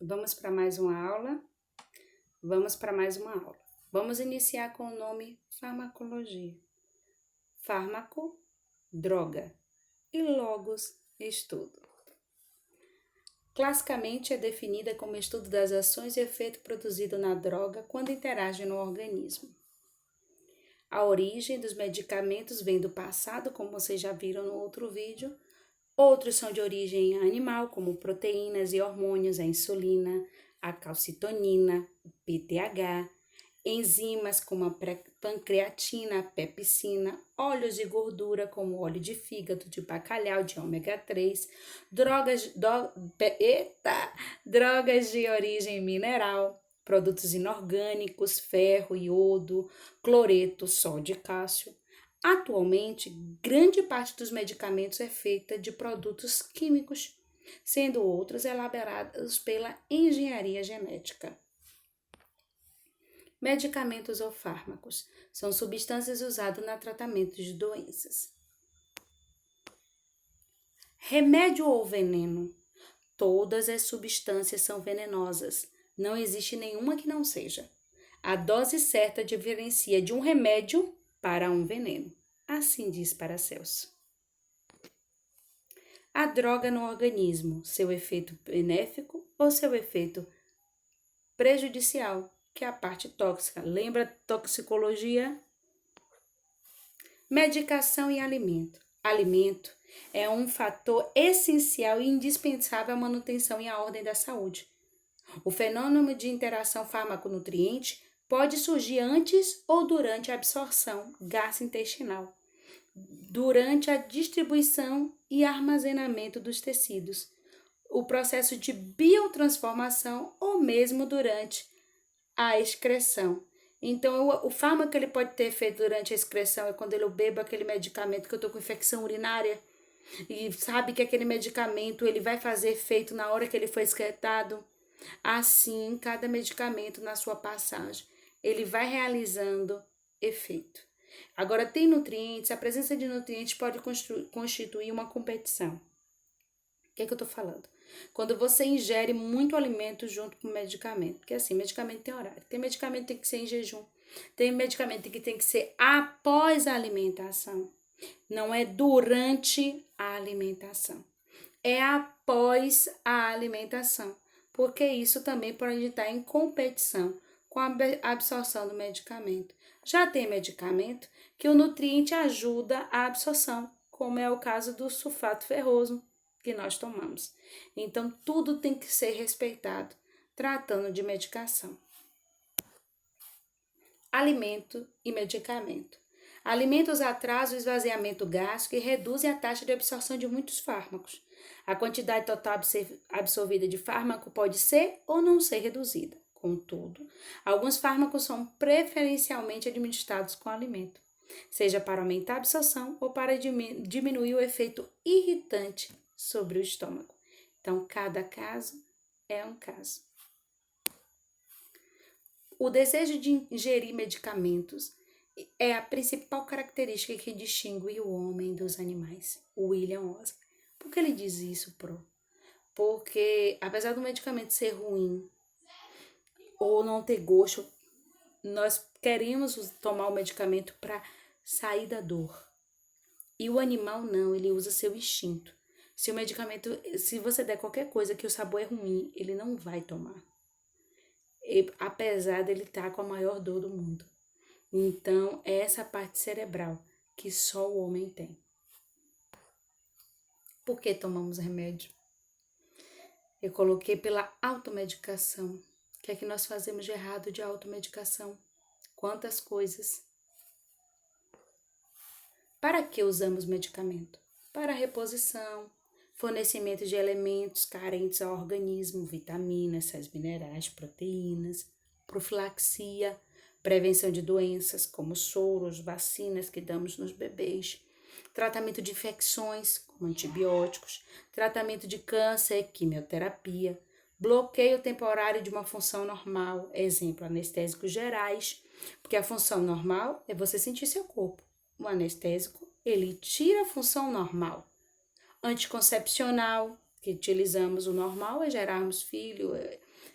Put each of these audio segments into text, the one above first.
Vamos para mais uma aula? Vamos iniciar com o nome farmacologia. Fármaco, droga e logos, estudo. Classicamente é definida como estudo das ações e efeito produzido na droga quando interage no organismo. A origem dos medicamentos vem do passado, como vocês já viram no outro vídeo. Outros são de origem animal, como proteínas e hormônios, a insulina, a calcitonina, o PTH, enzimas como a pancreatina, a pepsina, óleos de gordura como óleo de fígado, de bacalhau, de ômega 3, drogas de origem mineral, produtos inorgânicos, ferro, iodo, cloreto, sódio e cálcio. Atualmente, grande parte dos medicamentos é feita de produtos químicos, sendo outros elaborados pela engenharia genética. Medicamentos ou fármacos são substâncias usadas no tratamento de doenças. Remédio ou veneno? Todas as substâncias são venenosas. Não existe nenhuma que não seja. A dose certa diferencia de um remédio para um veneno. Assim diz Paracelso. A droga no organismo, seu efeito benéfico ou seu efeito prejudicial, que é a parte tóxica. Lembra toxicologia? Medicação e alimento. Alimento é um fator essencial e indispensável à manutenção e à ordem da saúde. O fenômeno de interação fármaco-nutriente pode surgir antes ou durante a absorção gastrointestinal, durante a distribuição e armazenamento dos tecidos, o processo de biotransformação ou mesmo durante a excreção. Então, o fármaco que ele pode ter efeito durante a excreção é quando eu bebo aquele medicamento que eu estou com infecção urinária e sabe que aquele medicamento ele vai fazer efeito na hora que ele foi excretado. Assim, cada medicamento na sua passagem, ele vai realizando efeito. Agora, tem nutrientes, a presença de nutrientes pode constituir uma competição. O que é que eu estou falando? Quando você ingere muito alimento junto com medicamento, porque assim, medicamento tem horário, tem medicamento que tem que ser em jejum, tem medicamento que tem que ser após a alimentação, não é durante a alimentação, é após a alimentação, porque isso também pode estar em competição com a absorção do medicamento. Já tem medicamento que o nutriente ajuda a absorção, como é o caso do sulfato ferroso que nós tomamos. Então, tudo tem que ser respeitado, tratando de medicação. Alimento e medicamento. Alimentos atrasam o esvaziamento gástrico e reduzem a taxa de absorção de muitos fármacos. A quantidade total absorvida de fármaco pode ser ou não ser reduzida. Contudo, alguns fármacos são preferencialmente administrados com alimento, seja para aumentar a absorção ou para diminuir o efeito irritante sobre o estômago. Então, cada caso é um caso. O desejo de ingerir medicamentos é a principal característica que distingue o homem dos animais. William Oscar. Por que ele diz isso, Pro? Porque, apesar do medicamento ser ruim ou não ter gosto, nós queremos tomar o medicamento para sair da dor. E o animal não, ele usa seu instinto. Se o medicamento, se você der qualquer coisa que o sabor é ruim, ele não vai tomar. Apesar dele estar com a maior dor do mundo. Então, é essa parte cerebral que só o homem tem. Por que tomamos remédio? Eu coloquei pela automedicação. O que é que nós fazemos de errado de automedicação? Quantas coisas? Para que usamos medicamento? Para reposição, fornecimento de elementos carentes ao organismo, vitaminas, sais minerais, proteínas, profilaxia, prevenção de doenças como soros, vacinas que damos nos bebês, tratamento de infecções como antibióticos, tratamento de câncer, quimioterapia, bloqueio temporário de uma função normal, exemplo, anestésicos gerais, porque a função normal é você sentir seu corpo. O anestésico, ele tira a função normal. Anticoncepcional, que utilizamos o normal é gerarmos filho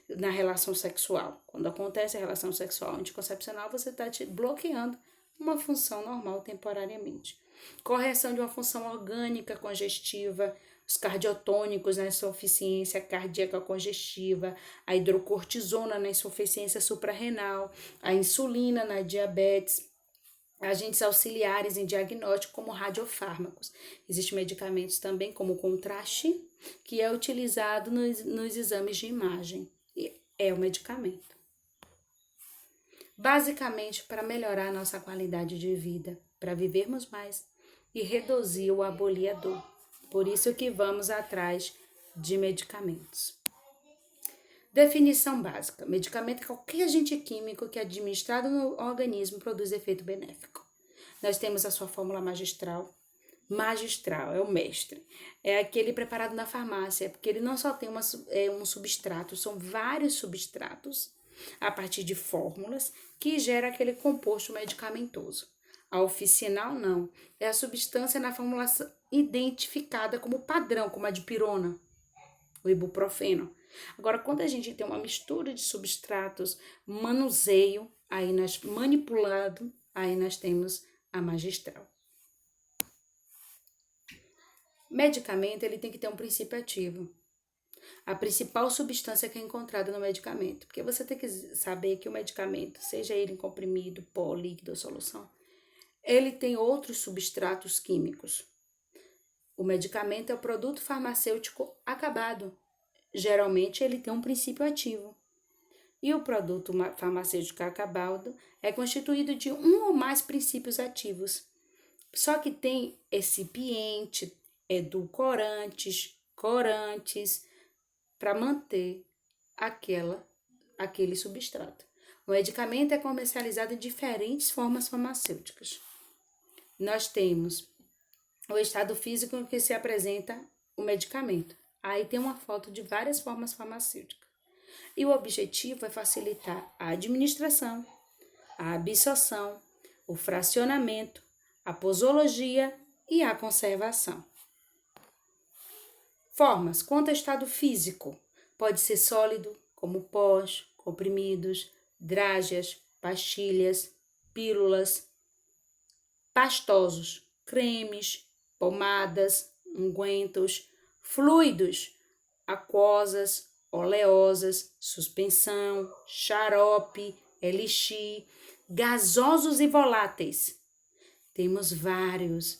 na relação sexual. Quando acontece a relação sexual anticoncepcional, você está bloqueando uma função normal temporariamente. Correção de uma função orgânica congestiva, os cardiotônicos na insuficiência cardíaca congestiva, a hidrocortisona na insuficiência suprarrenal, a insulina na diabetes, agentes auxiliares em diagnóstico como radiofármacos. Existem medicamentos também como o contraste, que é utilizado nos exames de imagem. E é o medicamento. Basicamente, para melhorar a nossa qualidade de vida, para vivermos mais e reduzir ou abolir a dor. Por isso que vamos atrás de medicamentos. Definição básica. Medicamento é qualquer agente químico que administrado no organismo produz efeito benéfico. Nós temos a sua fórmula magistral. Magistral, é o mestre. É aquele preparado na farmácia, porque ele não só tem um substrato, são vários substratos a partir de fórmulas que gera aquele composto medicamentoso. A oficinal não, é a substância na formulação identificada como padrão, como a dipirona, o ibuprofeno. Agora, quando a gente tem uma mistura de substratos, manuseio, manipulado, aí nós temos a magistral. Medicamento, ele tem que ter um princípio ativo. A principal substância que é encontrada no medicamento. Porque você tem que saber que o medicamento, seja ele em comprimido, pó, líquido ou solução, ele tem outros substratos químicos. O medicamento é o produto farmacêutico acabado. Geralmente, ele tem um princípio ativo. E o produto farmacêutico acabado é constituído de um ou mais princípios ativos. Só que tem excipiente, edulcorantes, corantes, para manter aquele substrato. O medicamento é comercializado em diferentes formas farmacêuticas. Nós temos o estado físico em que se apresenta o medicamento. Aí tem uma foto de várias formas farmacêuticas. E o objetivo é facilitar a administração, a absorção, o fracionamento, a posologia e a conservação. Formas quanto ao estado físico. Pode ser sólido, como pós, comprimidos, drágeas, pastilhas, pílulas. Pastosos, cremes, pomadas, ungüentos. Fluidos, aquosas, oleosas, suspensão, xarope, elixir, gasosos e voláteis. Temos vários.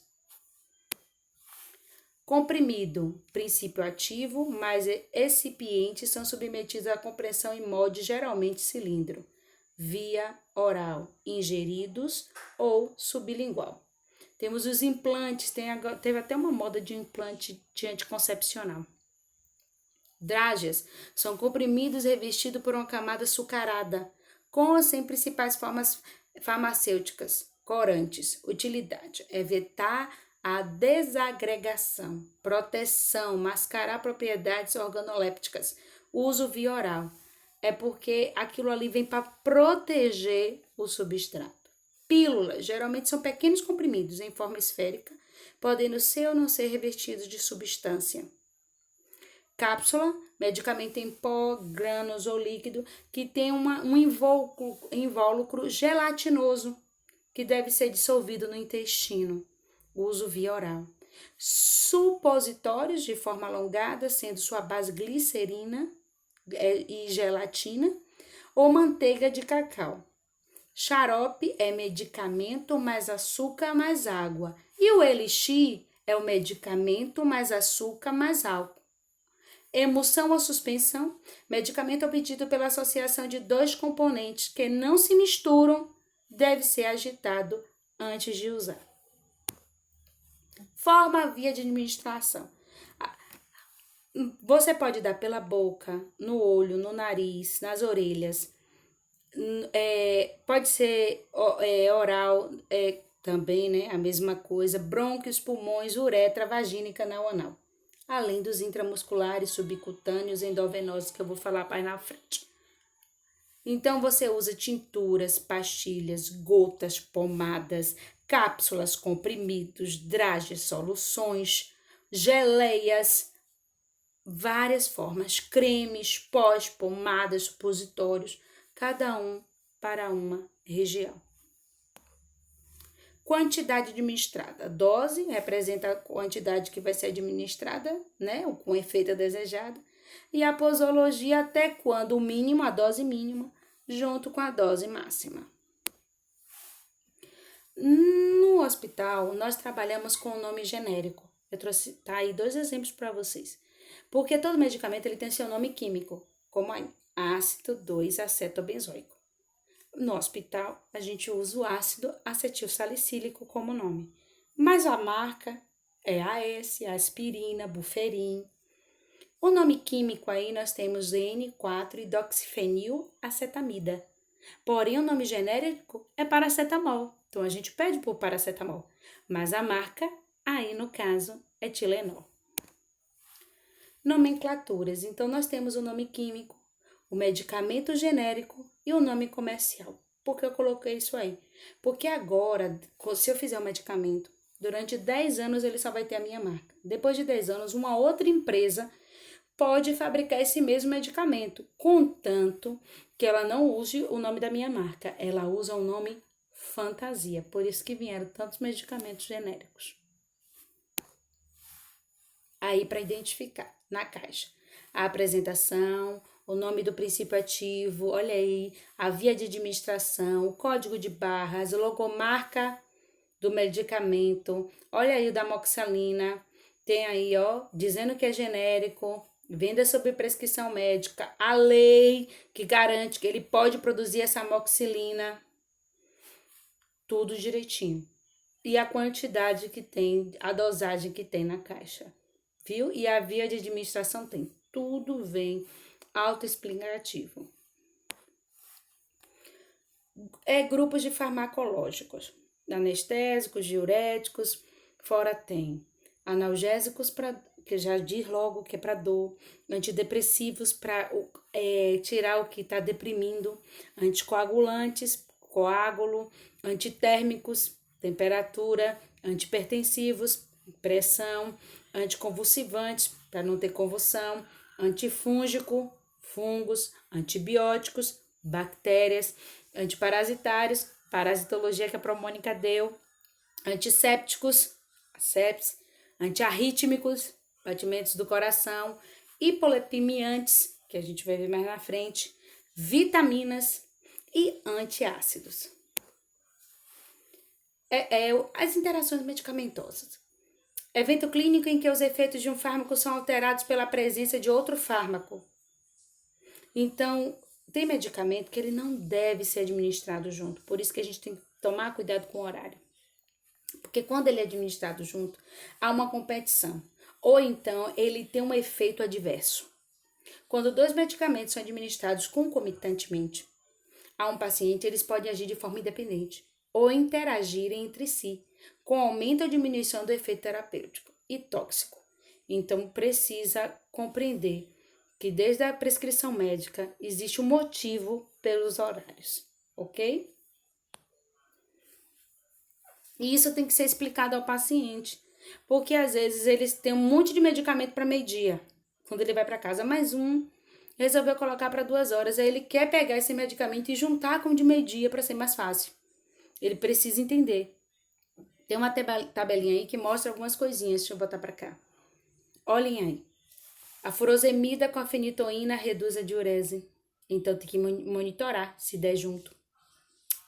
Comprimido, princípio ativo, mas excipientes são submetidos à compressão em molde geralmente cilindro, via oral, ingeridos ou sublingual. Temos os implantes, teve até uma moda de implante de anticoncepcional. Drágeas são comprimidos revestidos por uma camada açucarada, com ou sem principais formas farmacêuticas, corantes. Utilidade: evitar a desagregação, proteção, mascarar propriedades organolépticas. Uso via oral. É porque aquilo ali vem para proteger o substrato. Pílulas, geralmente são pequenos comprimidos em forma esférica, podendo ser ou não ser revestidos de substância. Cápsula, medicamento em pó, grãos ou líquido, que tem um invólucro gelatinoso, que deve ser dissolvido no intestino. Uso via oral. Supositórios de forma alongada, sendo sua base glicerina e gelatina, ou manteiga de cacau. Xarope é medicamento mais açúcar mais água. E o elixir é o medicamento mais açúcar mais álcool. Emulsão ou suspensão, medicamento obtido pela associação de dois componentes que não se misturam, deve ser agitado antes de usar. Forma via de administração. Você pode dar pela boca, no olho, no nariz, nas orelhas. Pode ser oral também, né? A mesma coisa. Brônquios, pulmões, uretra, vagina e canal anal. Além dos intramusculares, subcutâneos, endovenosos, que eu vou falar mais na frente. Então, você usa tinturas, pastilhas, gotas, pomadas, cápsulas, comprimidos, drágeas, soluções, geleias, várias formas, cremes, pós, pomadas, supositórios, cada um para uma região. Quantidade administrada. Dose representa a quantidade que vai ser administrada, né, com o efeito desejado. E a posologia até quando o mínimo, a dose mínima, junto com a dose máxima. No hospital, nós trabalhamos com o nome genérico. Eu trouxe aí 2 exemplos para vocês. Porque todo medicamento ele tem seu nome químico, como ácido 2-acetobenzoico. No hospital, a gente usa o ácido acetilsalicílico como nome. Mas a marca é AS, aspirina, buferin. O nome químico aí nós temos N4-hidroxifenilacetamida. Porém, o nome genérico é paracetamol. Então, a gente pede por paracetamol. Mas a marca, aí no caso, é Tilenol. Nomenclaturas. Então, nós temos o nome químico, o medicamento genérico e o nome comercial. Por que eu coloquei isso aí? Porque agora, se eu fizer um medicamento, durante 10 anos ele só vai ter a minha marca. Depois de 10 anos, uma outra empresa pode fabricar esse mesmo medicamento, contanto que ela não use o nome da minha marca, ela usa o nome fantasia. Por isso que vieram tantos medicamentos genéricos. Aí, para identificar na caixa, a apresentação, o nome do princípio ativo, olha aí, a via de administração, o código de barras, a logomarca do medicamento, olha aí o da amoxicilina, tem aí, ó, dizendo que é genérico, venda sob prescrição médica, a lei que garante que ele pode produzir essa amoxicilina, tudo direitinho. E a quantidade que tem, a dosagem que tem na caixa, viu? E a via de administração tem, tudo vem autoexplicativo. Grupos de farmacológicos, anestésicos, diuréticos, fora tem analgésicos, que já diz logo que é para dor, antidepressivos para tirar o que está deprimindo, anticoagulantes, coágulo, antitérmicos, temperatura, antipertensivos, pressão, anticonvulsivantes para não ter convulsão, antifúngico, fungos, antibióticos, bactérias, antiparasitários, parasitologia que a Promônica deu, antissépticos, sepsis, antiarrítmicos, batimentos do coração, hipolipemiantes, que a gente vai ver mais na frente, vitaminas e antiácidos. As interações medicamentosas. Evento clínico em que os efeitos de um fármaco são alterados pela presença de outro fármaco. Então, tem medicamento que ele não deve ser administrado junto. Por isso que a gente tem que tomar cuidado com o horário. Porque quando ele é administrado junto, há uma competição. Ou então, ele tem um efeito adverso. Quando 2 medicamentos são administrados concomitantemente a um paciente, eles podem agir de forma independente ou interagirem entre si, com aumento ou diminuição do efeito terapêutico e tóxico. Então, precisa compreender que desde a prescrição médica existe um motivo pelos horários, ok? E isso tem que ser explicado ao paciente, porque às vezes eles têm um monte de medicamento para meio-dia, quando ele vai para casa, mais um, resolveu colocar para 2 horas, aí ele quer pegar esse medicamento e juntar com o de meio-dia para ser mais fácil. Ele precisa entender. Tem uma tabelinha aí que mostra algumas coisinhas. Deixa eu botar para cá. Olhem aí. A furosemida com a fenitoína reduz a diurese. Então, tem que monitorar se der junto.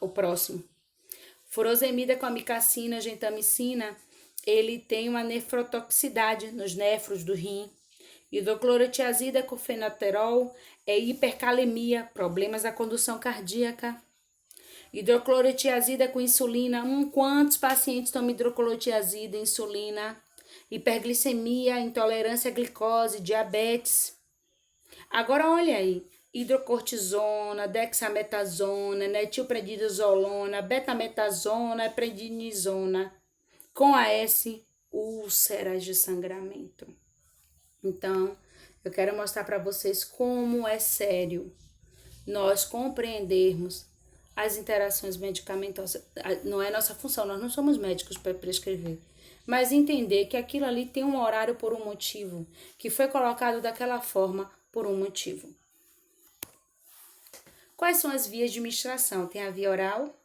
O próximo. Furosemida com a micacina, gentamicina, ele tem uma nefrotoxicidade nos néfros do rim. Hidroclorotiazida com fenoterol é hipercalemia, problemas da condução cardíaca. Hidroclorotiazida com insulina. Quantos pacientes tomam hidroclorotiazida, insulina? Hiperglicemia, intolerância à glicose, diabetes. Agora, olha aí. Hidrocortisona, dexametasona, metilprednisolona, betametasona, prednisona. Com AS, úlceras de sangramento. Então, eu quero mostrar para vocês como é sério nós compreendermos as interações medicamentosas. Não é nossa função, nós não somos médicos para prescrever, mas entender que aquilo ali tem um horário por um motivo, que foi colocado daquela forma por um motivo. Quais são as vias de administração? Tem a via oral,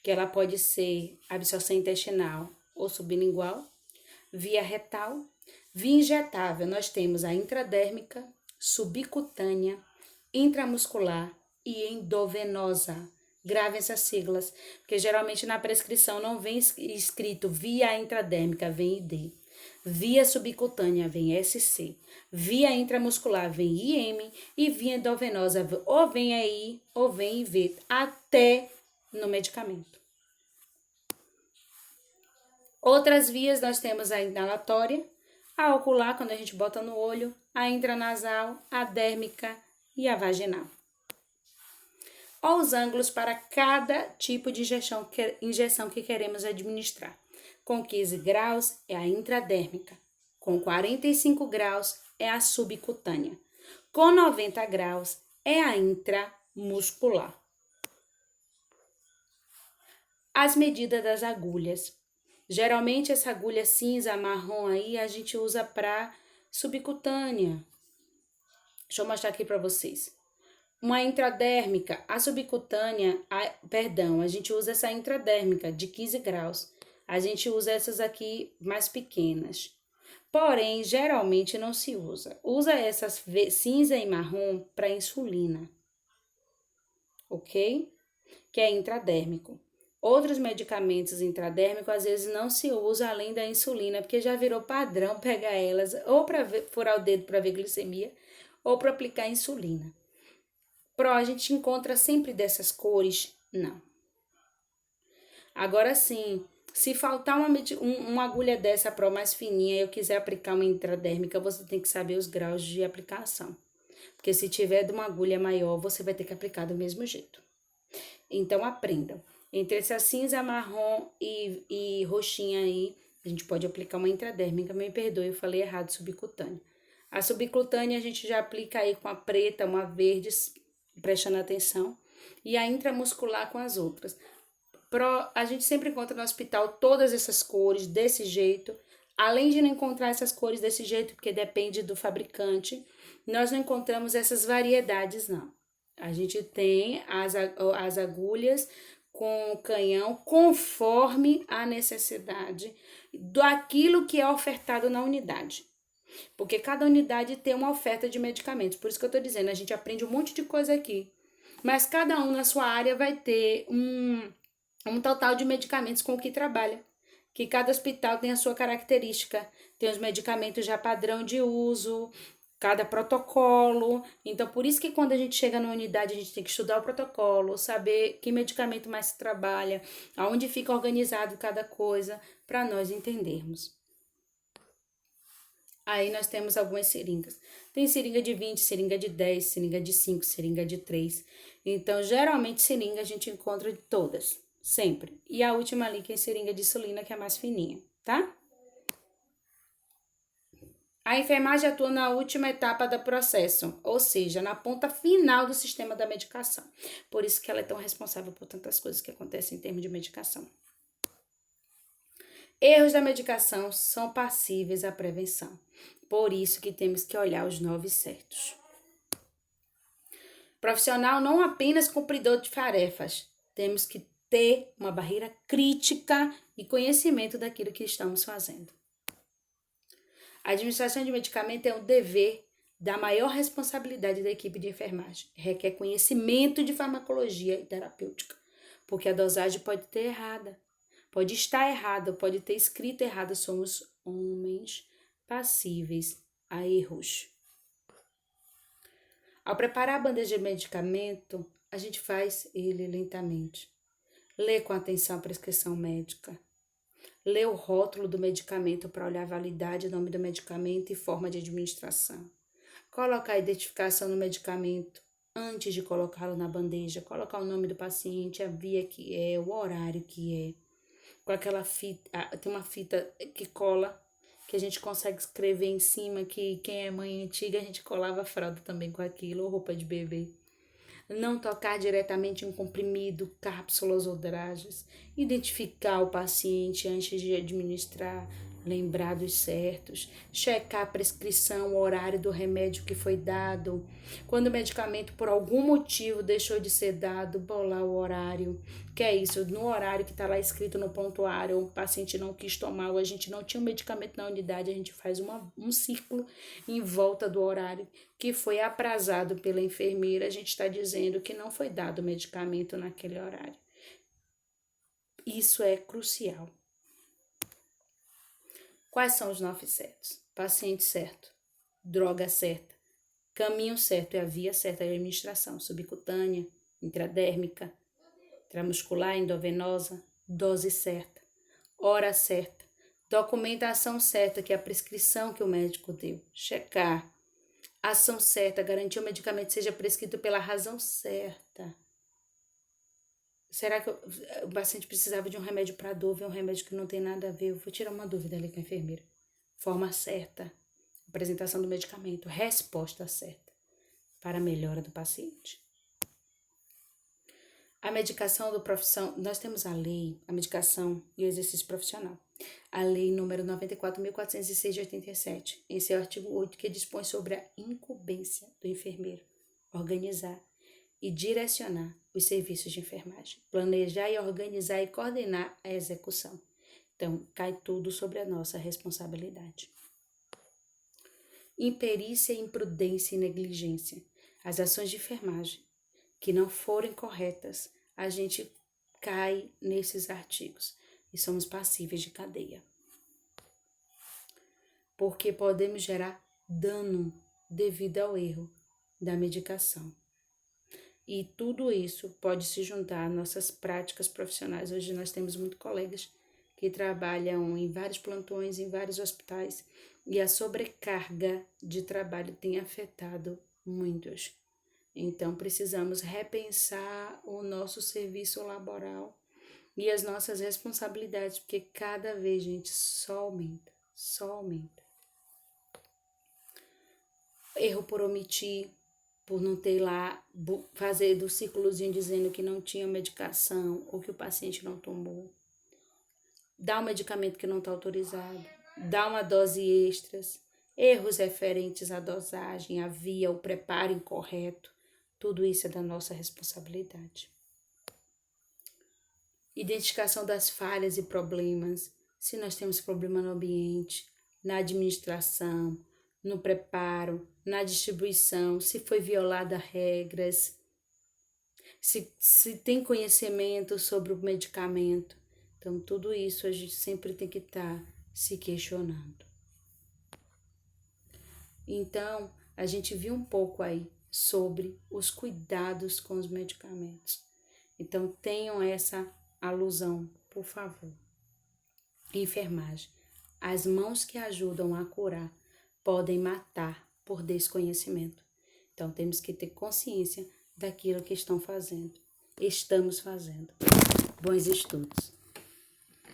que ela pode ser absorção intestinal ou sublingual, via retal, via injetável, nós temos a intradérmica, subcutânea, intramuscular e endovenosa. Gravem essas siglas, porque geralmente na prescrição não vem escrito via intradérmica, vem ID. Via subcutânea vem SC. Via intramuscular vem IM. E via endovenosa ou vem EI ou vem IV, até no medicamento. Outras vias nós temos a inalatória, a ocular, quando a gente bota no olho, a intranasal, a dérmica e a vaginal. Olha os ângulos para cada tipo de injeção que queremos administrar. Com 15 graus é a intradérmica, com 45 graus é a subcutânea, com 90 graus é a intramuscular. As medidas das agulhas. Geralmente essa agulha cinza, marrom aí, a gente usa para subcutânea. Deixa eu mostrar aqui para vocês. Uma intradérmica, a subcutânea, a gente usa essa intradérmica de 15 graus. A gente usa essas aqui mais pequenas. Porém, geralmente não se usa. Usa essas cinza e marrom para insulina. Ok? Que é intradérmico. Outros medicamentos intradérmicos às vezes não se usa além da insulina, porque já virou padrão pegar elas ou para furar o dedo para ver glicemia ou para aplicar insulina. A gente encontra sempre dessas cores? Não. Agora sim, se faltar uma agulha dessa Pro mais fininha e eu quiser aplicar uma intradérmica, você tem que saber os graus de aplicação. Porque se tiver de uma agulha maior, você vai ter que aplicar do mesmo jeito. Então, aprendam. Entre essa cinza, marrom e roxinha aí, a gente pode aplicar uma intradérmica. Me perdoe, eu falei errado, subcutânea. A subcutânea a gente já aplica aí com a preta, uma verde, prestando atenção, e a intramuscular com as outras. A gente sempre encontra no hospital todas essas cores desse jeito. Além de não encontrar essas cores desse jeito, porque depende do fabricante, nós não encontramos essas variedades, não. A gente tem as agulhas com canhão conforme a necessidade daquilo que é ofertado na unidade. Porque cada unidade tem uma oferta de medicamentos. Por isso que eu tô dizendo, a gente aprende um monte de coisa aqui. Mas cada um na sua área vai ter um total de medicamentos com o que trabalha. Que cada hospital tem a sua característica. Tem os medicamentos já padrão de uso, cada protocolo. Então, por isso que quando a gente chega na unidade, a gente tem que estudar o protocolo, saber que medicamento mais se trabalha, aonde fica organizado cada coisa, para nós entendermos. Aí nós temos algumas seringas. Tem seringa de 20, seringa de 10, seringa de 5, seringa de 3. Então, geralmente, seringa a gente encontra de todas, sempre. E a última ali que é seringa de insulina, que é a mais fininha, tá? A enfermagem atua na última etapa do processo, ou seja, na ponta final do sistema da medicação. Por isso que ela é tão responsável por tantas coisas que acontecem em termos de medicação. Erros da medicação são passíveis à prevenção. Por isso que temos que olhar os 9 certos. Profissional não apenas cumpridor de tarefas. Temos que ter uma barreira crítica e conhecimento daquilo que estamos fazendo. A administração de medicamento é um dever da maior responsabilidade da equipe de enfermagem. Requer conhecimento de farmacologia e terapêutica, porque a dosagem pode ter errada. Pode estar errada, pode ter escrito errado. Somos homens passíveis a erros. Ao preparar a bandeja de medicamento, a gente faz ele lentamente. Lê com atenção a prescrição médica. Lê o rótulo do medicamento para olhar a validade, nome do medicamento e forma de administração. Colocar a identificação no medicamento antes de colocá-lo na bandeja. Colocar o nome do paciente, a via que é, o horário que é. Com aquela fita, tem uma fita que cola, que a gente consegue escrever em cima, que quem é mãe antiga, a gente colava fralda também com aquilo, ou roupa de bebê. não tocar diretamente em comprimido, cápsulas ou dragas, identificar o paciente antes de administrar, lembrar dos certos, checar a prescrição, o horário do remédio que foi dado. Quando o medicamento por algum motivo deixou de ser dado, bolar o horário. Que é isso, no horário que está lá escrito no prontuário, o paciente não quis tomar, ou a gente não tinha o medicamento na unidade, a gente faz um círculo em volta do horário que foi aprazado pela enfermeira, a gente está dizendo que não foi dado o medicamento naquele horário. Isso é crucial. Quais são os 9 certos? Paciente certo, droga certa, caminho certo é a via certa de administração, subcutânea, intradérmica, intramuscular, endovenosa, dose certa, hora certa, documentação certa, que é a prescrição que o médico deu, checar, ação certa, garantir o medicamento seja prescrito pela razão certa. Será que o paciente precisava de um remédio para dor, um remédio que não tem nada a ver? Eu vou tirar uma dúvida ali com a enfermeira. Forma certa, apresentação do medicamento, resposta certa para a melhora do paciente. A medicação do profissão, nós temos a lei, a medicação e o exercício profissional. A lei número 94.406 de 87, em seu artigo 8, que dispõe sobre a incumbência do enfermeiro organizar e direcionar os serviços de enfermagem, planejar e organizar e coordenar a execução. Então, cai tudo sobre a nossa responsabilidade. Imperícia, imprudência e negligência. As ações de enfermagem que não forem corretas, a gente cai nesses artigos e somos passíveis de cadeia. Porque podemos gerar dano devido ao erro da medicação. E tudo isso pode se juntar às nossas práticas profissionais. Hoje nós temos muitos colegas que trabalham em vários plantões, em vários hospitais, e a sobrecarga de trabalho tem afetado muitos. Então, precisamos repensar o nosso serviço laboral e as nossas responsabilidades, porque cada vez, gente, só aumenta. Erro por omitir, por não ter lá, fazer do círculozinho dizendo que não tinha medicação ou que o paciente não tomou. Dá um medicamento que não está autorizado, dá uma dose extras, erros referentes à dosagem, à via, o preparo incorreto. Tudo isso é da nossa responsabilidade. Identificação das falhas e problemas. Se nós temos problema no ambiente, na administração, no preparo, na distribuição, se foi violada regras, se tem conhecimento sobre o medicamento. Então, tudo isso a gente sempre tem que estar se questionando. Então, a gente viu um pouco aí sobre os cuidados com os medicamentos. Então, tenham essa alusão, por favor. Enfermagem. As mãos que ajudam a curar podem matar por desconhecimento. Então, temos que ter consciência daquilo que estamos fazendo. Bons estudos.